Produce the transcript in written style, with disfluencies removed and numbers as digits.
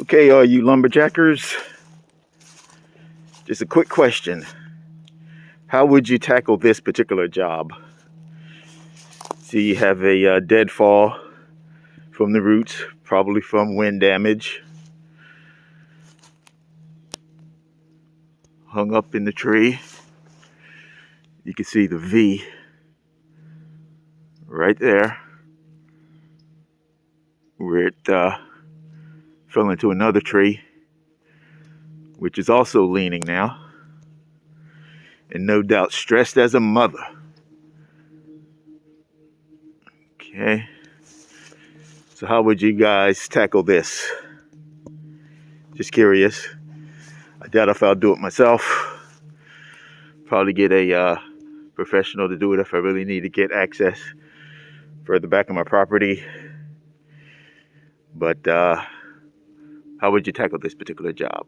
Okay, all you lumberjackers, just a quick question. How would you tackle this particular job? See, you have a deadfall from the roots, probably from wind damage, hung up in the tree. You can see the V right there, where it fell into another tree, which is also leaning now, and no doubt stressed as a mother. Okay, so how would you guys tackle this? Just curious. I doubt if I'll do it myself. Probably get a professional to do it if I really need to get access further back in my property. But how would you tackle this particular job?